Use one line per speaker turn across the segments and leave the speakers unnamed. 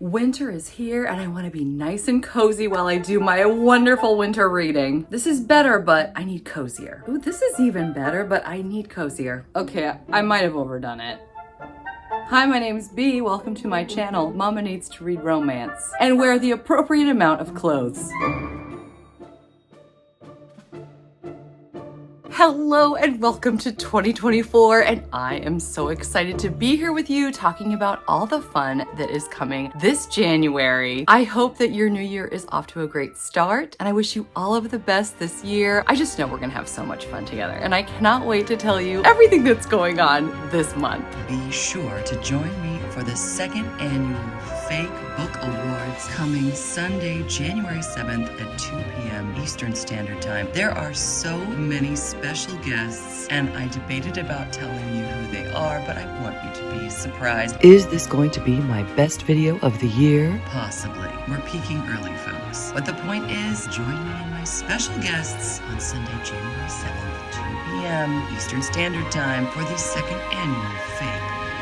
Winter is here and I want to be nice and cozy while I do my wonderful winter reading. This is better, but I need cozier. Ooh, this is even better, but I need cozier. Okay, I might have overdone it. Hi, my name's B. Welcome to my channel, Mama Needs to Read Romance, and wear the appropriate amount of clothes. Hello and welcome to 2024, and I am so excited to be here with you talking about all the fun that is coming this January. I hope that your new year is off to a great start, and I wish you all of the best this year. I just know we're gonna have so much fun together, and I cannot wait to tell you everything that's going on this month.
Be sure to join me for the second annual Fake Book Awards coming Sunday, January 7th at 2 p.m. Eastern Standard Time. There are so many special guests, and I debated about telling you who they are, but I want you to be surprised.
Is this going to be my best video of the year?
Possibly. We're peaking early, folks. But the point is, join me and my special guests on Sunday, January 7th at 2 p.m. Eastern Standard Time for the second annual Fake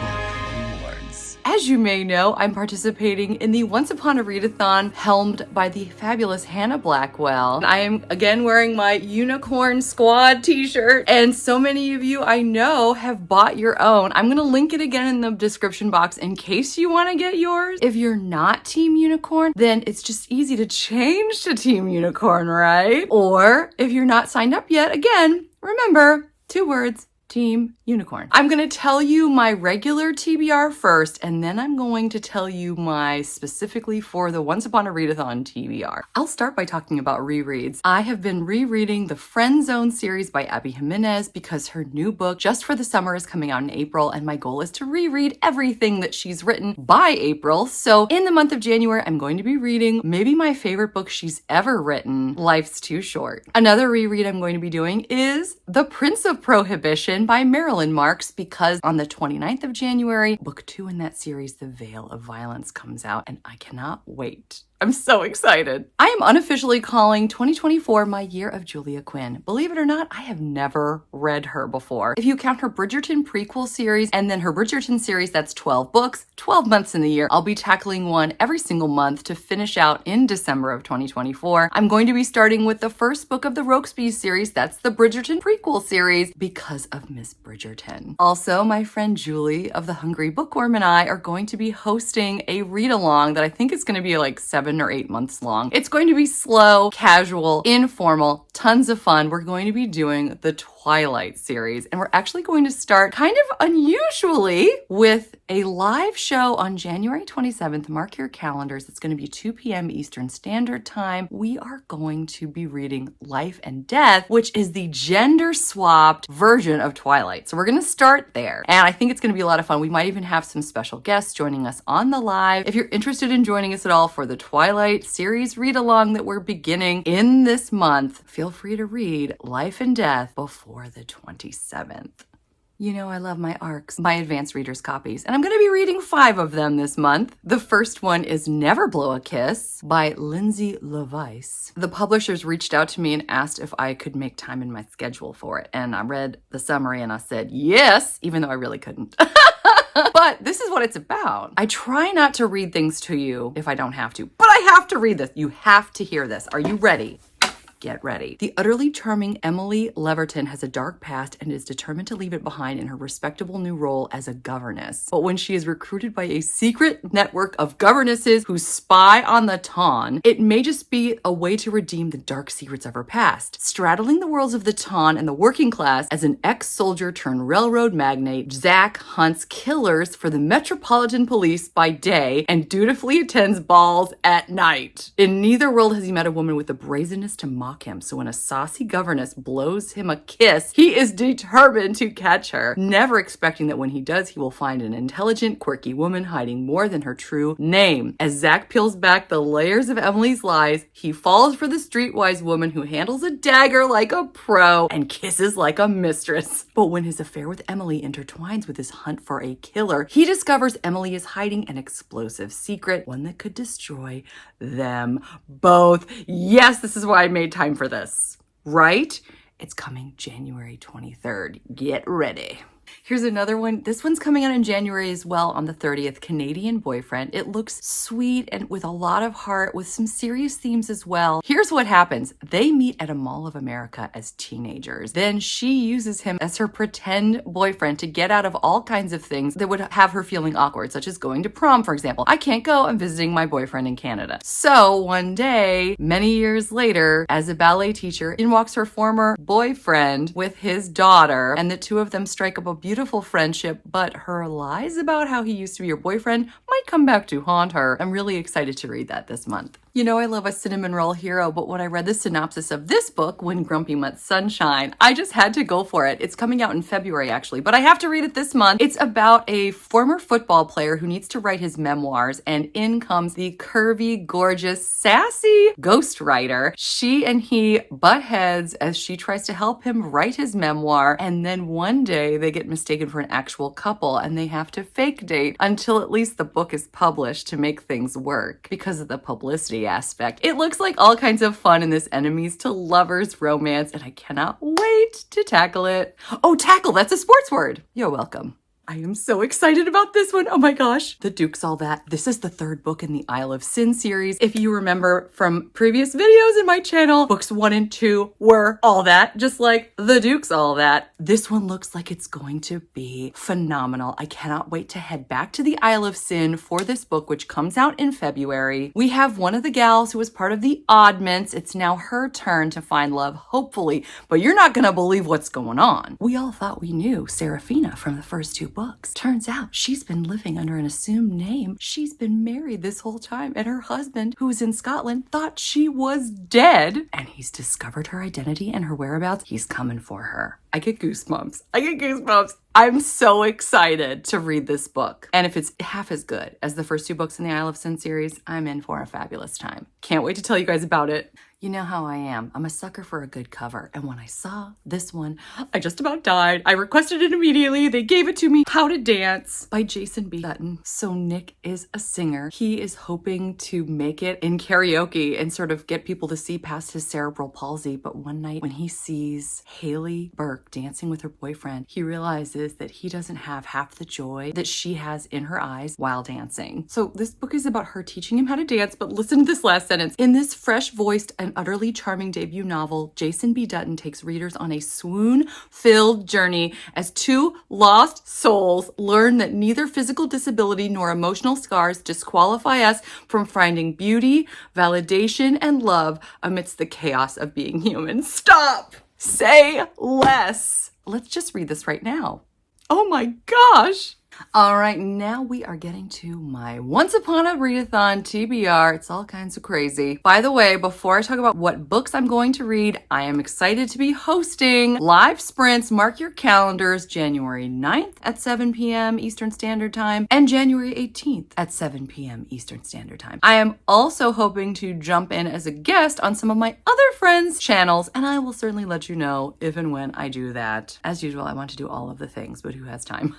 Book Awards.
As you may know, I'm participating in the Once Upon a Readathon helmed by the fabulous Hannah Blackwell. I am again wearing my Unicorn Squad t-shirt, and so many of you I know have bought your own. I'm gonna link it again in the description box in case you wanna get yours. If you're not Team Unicorn, then it's just easy to change to Team Unicorn, right? Or if you're not signed up yet, again, remember, 2 words, Team Unicorn. I'm going to tell you my regular TBR first, and then I'm going to tell you my specifically for the Once Upon a Readathon TBR. I'll start by talking about rereads. I have been rereading the Friend Zone series by Abby Jimenez because her new book, Just for the Summer, is coming out in April, and my goal is to reread everything that she's written by April. So in the month of January, I'm going to be reading maybe my favorite book she's ever written, Life's Too Short. Another reread I'm going to be doing is The Prince of Prohibition by Marilyn Marks, because on the 29th of January, book 2 in that series, The Veil of Violence, comes out, and I cannot wait. I'm so excited. I am unofficially calling 2024 my year of Julia Quinn. Believe it or not, I have never read her before. If you count her Bridgerton prequel series and then her Bridgerton series, that's 12 books, 12 months in the year. I'll be tackling one every single month to finish out in December of 2024. I'm going to be starting with the first book of the Rokesby series, that's the Bridgerton prequel series, because of Miss Bridgerton. Also, my friend Julie of The Hungry Bookworm and I are going to be hosting a read-along that I think is going to be like 7 or 8 months long. It's going to be slow, casual, informal, tons of fun. We're going to be doing the Twilight series, and we're actually going to start kind of unusually with a live show on January 27th. Mark your calendars. It's going to be 2 p.m. Eastern Standard Time. We are going to be reading Life and Death, which is the gender-swapped version of Twilight. So we're going to start there, and I think it's going to be a lot of fun. We might even have some special guests joining us on the live. If you're interested in joining us at all for the Twilight series read-along that we're beginning in this month, feel free to read Life and Death before the 27th. You know I love my ARCs, my advanced readers copies, and I'm going to be reading 5 of them this month. The first one is Never Blow a Kiss by Lindsay Levice. The publishers reached out to me and asked if I could make time in my schedule for it, and I read the summary and I said yes, even though I really couldn't. But this is what it's about. I try not to read things to you if I don't have to, but I have to read this. You have to hear this. Are you ready? Get ready. The utterly charming Emily Leverton has a dark past and is determined to leave it behind in her respectable new role as a governess. But when she is recruited by a secret network of governesses who spy on the Ton, it may just be a way to redeem the dark secrets of her past. Straddling the worlds of the Ton and the working class as an ex-soldier turned railroad magnate, Zach hunts killers for the Metropolitan Police by day and dutifully attends balls at night. In neither world has he met a woman with the brazenness to mock him, so when a saucy governess blows him a kiss, he is determined to catch her, never expecting that when he does, he will find an intelligent, quirky woman hiding more than her true name. As Zach peels back the layers of Emily's lies, he falls for the streetwise woman who handles a dagger like a pro and kisses like a mistress. But when his affair with Emily intertwines with his hunt for a killer, he discovers Emily is hiding an explosive secret, one that could destroy them both. Yes, this is why I made time for this, right? It's coming January 23rd. Get ready. Here's another one. This one's coming out in January as well on the 30th, Canadian Boyfriend. It looks sweet and with a lot of heart, with some serious themes as well. Here's what happens. They meet at a Mall of America as teenagers. Then she uses him as her pretend boyfriend to get out of all kinds of things that would have her feeling awkward, such as going to prom, for example. I can't go, I'm visiting my boyfriend in Canada. So one day, many years later, as a ballet teacher, in walks her former boyfriend with his daughter, and the two of them strike up a beautiful friendship, but her lies about how he used to be her boyfriend might come back to haunt her. I'm really excited to read that this month. You know I love a cinnamon roll hero, but when I read the synopsis of this book, When Grumpy Met Sunshine, I just had to go for it. It's coming out in February, actually, but I have to read it this month. It's about a former football player who needs to write his memoirs, and in comes the curvy, gorgeous, sassy ghostwriter. She and he butt heads as she tries to help him write his memoir, and then one day they get mistaken for an actual couple, and they have to fake date until at least the book is published to make things work because of the publicity aspect. It looks like all kinds of fun in this enemies to lovers romance, and I cannot wait to tackle it. Oh, tackle, that's a sports word. You're welcome. I am so excited about this one. Oh my gosh. The Duke's All That. This is the third book in the Isle of Sin series. If you remember from previous videos in my channel, books 1 and 2 were all that, just like The Duke's All That. This one looks like it's going to be phenomenal. I cannot wait to head back to the Isle of Sin for this book, which comes out in February. We have one of the gals who was part of the Oddments. It's now her turn to find love, hopefully, but you're not gonna believe what's going on. We all thought we knew Serafina from the first 2 books. Turns out she's been living under an assumed name. She's been married this whole time, and her husband, who was in Scotland, thought she was dead, and he's discovered her identity and her whereabouts. He's coming for her. I get goosebumps. I'm so excited to read this book. And if it's half as good as the first 2 books in the Isle of Sin series, I'm in for a fabulous time. Can't wait to tell you guys about it. You know how I am. I'm a sucker for a good cover. And when I saw this one, I just about died. I requested it immediately. They gave it to me. How to Dance by Jason B. Dutton. So Nick is a singer. He is hoping to make it in karaoke and sort of get people to see past his cerebral palsy. But one night when he sees Haley Burke dancing with her boyfriend, he realizes that he doesn't have half the joy that she has in her eyes while dancing. So this book is about her teaching him how to dance, but listen to this last sentence. In this fresh-voiced and utterly charming debut novel, Jason B. Dutton takes readers on a swoon-filled journey as 2 lost souls learn that neither physical disability nor emotional scars disqualify us from finding beauty, validation, and love amidst the chaos of being human. Stop! Say less. Let's just read this right now. Oh my gosh. All right, now we are getting to my Once Upon a Readathon TBR. It's all kinds of crazy. By the way, before I talk about what books I'm going to read, I am excited to be hosting live sprints. Mark your calendars, January 9th at 7 p.m. Eastern Standard Time and January 18th at 7 p.m. Eastern Standard Time. I am also hoping to jump in as a guest on some of my other friends' channels, and I will certainly let you know if and when I do that. As usual, I want to do all of the things, but who has time?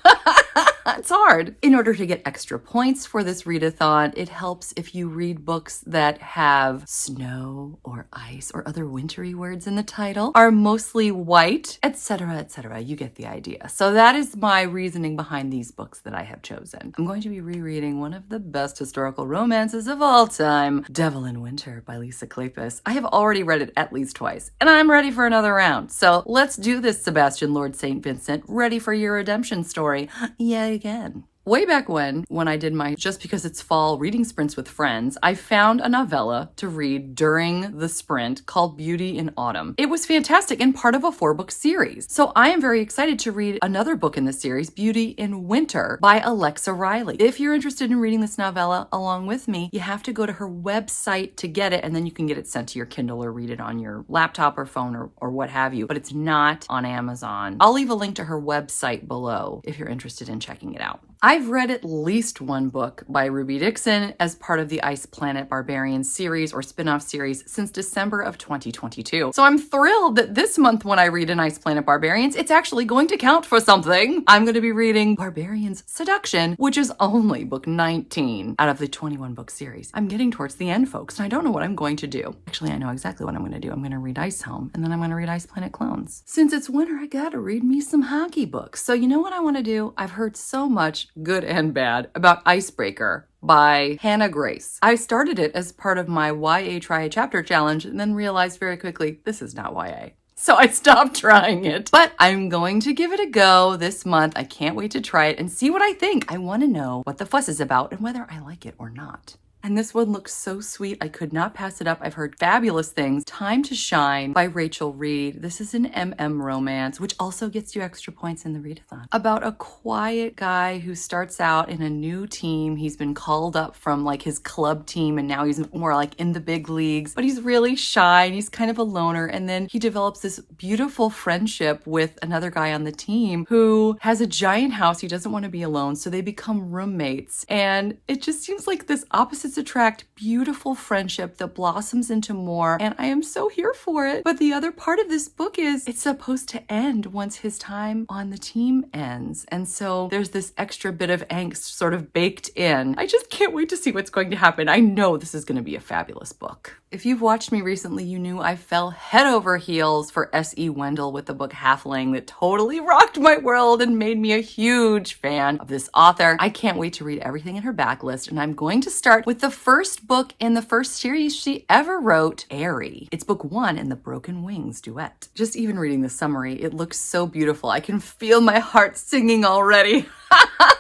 It's hard. In order to get extra points for this readathon, it helps if you read books that have snow or ice or other wintry words in the title, are mostly white, etc., etc. You get the idea. So that is my reasoning behind these books that I have chosen. I'm going to be rereading one of the best historical romances of all time, Devil in Winter by Lisa Kleypas. I have already read it at least twice, and I'm ready for another round. So let's do this, Sebastian Lord St. Vincent. Ready for your redemption story. Yay. Again. Way back when I did my Just Because It's Fall reading sprints with friends, I found a novella to read during the sprint called Beauty in Autumn. It was fantastic and part of a 4-book series. So I am very excited to read another book in the series, Beauty in Winter by Alexa Riley. If you're interested in reading this novella along with me, you have to go to her website to get it, and then you can get it sent to your Kindle or read it on your laptop or phone or what have you, but it's not on Amazon. I'll leave a link to her website below if you're interested in checking it out. I've read at least one book by Ruby Dixon as part of the Ice Planet Barbarians series or spin-off series since December of 2022. So I'm thrilled that this month when I read an Ice Planet Barbarians, it's actually going to count for something. I'm going to be reading Barbarians Seduction, which is only book 19 out of the 21 book series. I'm getting towards the end, folks, and I don't know what I'm going to do. Actually, I know exactly what I'm going to do. I'm going to read Ice Home, and then I'm going to read Ice Planet Clones. Since it's winter, I gotta read me some hockey books. So you know what I want to do? I've heard so much, good and bad, about Icebreaker by Hannah Grace. I started it as part of my YA Try a Chapter challenge and then realized very quickly, this is not YA. So I stopped trying it. But I'm going to give it a go this month. I can't wait to try it and see what I think. I want to know what the fuss is about and whether I like it or not. And this one looks so sweet. I could not pass it up. I've heard fabulous things. Time to Shine by Rachel Reed. This is an MM romance, which also gets you extra points in the readathon. About a quiet guy who starts out in a new team. He's been called up from like his club team and now he's more like in the big leagues, but he's really shy and he's kind of a loner. And then he develops this beautiful friendship with another guy on the team who has a giant house. He doesn't want to be alone. So they become roommates. And it just seems like this opposite attract beautiful friendship that blossoms into more, and I am so here for it. But the other part of this book is it's supposed to end once his time on the team ends, and so there's this extra bit of angst sort of baked in. I just can't wait to see what's going to happen. I know this is going to be a fabulous book. If you've watched me recently, you knew I fell head over heels for S.E. Wendell with the book Halfling that totally rocked my world and made me a huge fan of this author. I can't wait to read everything in her backlist, and I'm going to start with the first book in the first series she ever wrote, Airy. It's book 1 in the Broken Wings duet. Just even reading the summary, it looks so beautiful. I can feel my heart singing already.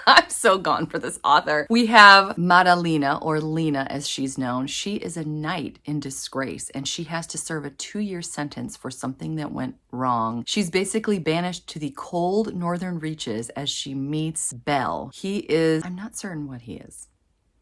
I'm so gone for this author. We have Madalena, or Lena as she's known. She is a knight in disgrace and she has to serve a 2-year sentence for something that went wrong. She's basically banished to the cold northern reaches as she meets Bell. He is, I'm not certain what he is,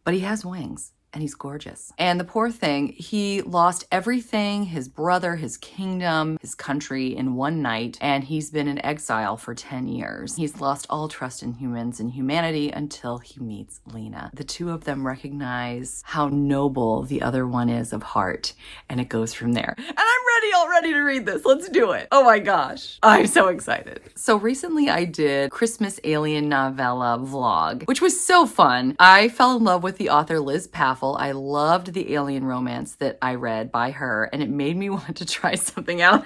but he has wings. And he's gorgeous. And the poor thing, he lost everything, his brother, his kingdom, his country in one night, and he's been in exile for 10 years. He's lost all trust in humans and humanity until he meets Lena. The two of them recognize how noble the other one is of heart, and it goes from there. And I'm already to read this. Let's do it. Oh my gosh. I'm so excited. So recently I did Christmas Alien Novella vlog, which was so fun. I fell in love with the author Liz Paffel. I loved the alien romance that I read by her, and it made me want to try something out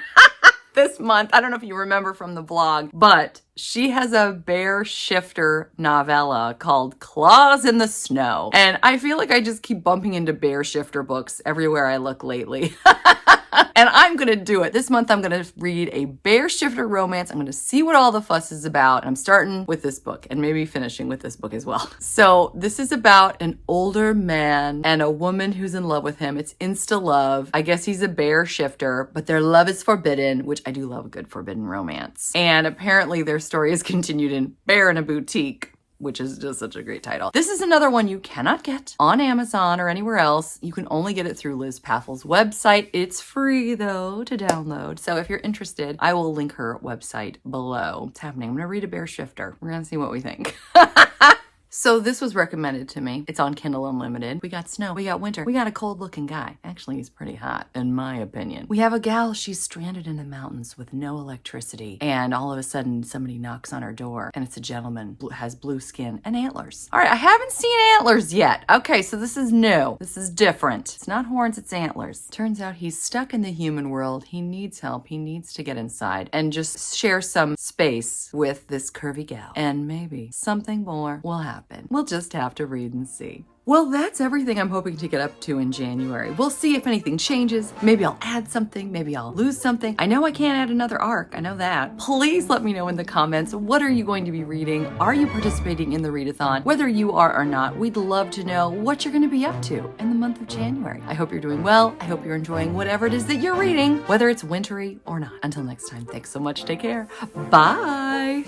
this month. I don't know if you remember from the vlog, but she has a bear shifter novella called Claws in the Snow. And I feel like I just keep bumping into bear shifter books everywhere I look lately. And I'm going to do it. This month I'm going to read a bear shifter romance. I'm going to see what all the fuss is about. I'm starting with this book and maybe finishing with this book as well. So this is about an older man and a woman who's in love with him. It's insta love. I guess he's a bear shifter, but their love is forbidden, which I do love a good forbidden romance. And apparently their story is continued in Bear in a Boutique, which is just such a great title. This is another one you cannot get on Amazon or anywhere else. You can only get it through Liz Paffel's website. It's free though to download. So if you're interested, I will link her website below. It's happening. I'm gonna read a bear shifter. We're gonna see what we think. So this was recommended to me. It's on Kindle Unlimited. We got snow, we got winter, we got a cold looking guy. Actually, he's pretty hot in my opinion. We have a gal, she's stranded in the mountains with no electricity. And all of a sudden somebody knocks on her door and it's a gentleman, has blue skin and antlers. All right, I haven't seen antlers yet. Okay, so this is new. This is different. It's not horns, it's antlers. Turns out he's stuck in the human world. He needs help. He needs to get inside and just share some space with this curvy gal. And maybe something more will happen. We'll just have to read and see. Well, that's everything I'm hoping to get up to in January. We'll see if anything changes. Maybe I'll add something. Maybe I'll lose something. I know I can't add another arc. I know that. Please let me know in the comments. What are you going to be reading? Are you participating in the readathon? Whether you are or not, we'd love to know what you're going to be up to in the month of January. I hope you're doing well. I hope you're enjoying whatever it is that you're reading, whether it's wintry or not. Until next time, thanks so much. Take care. Bye.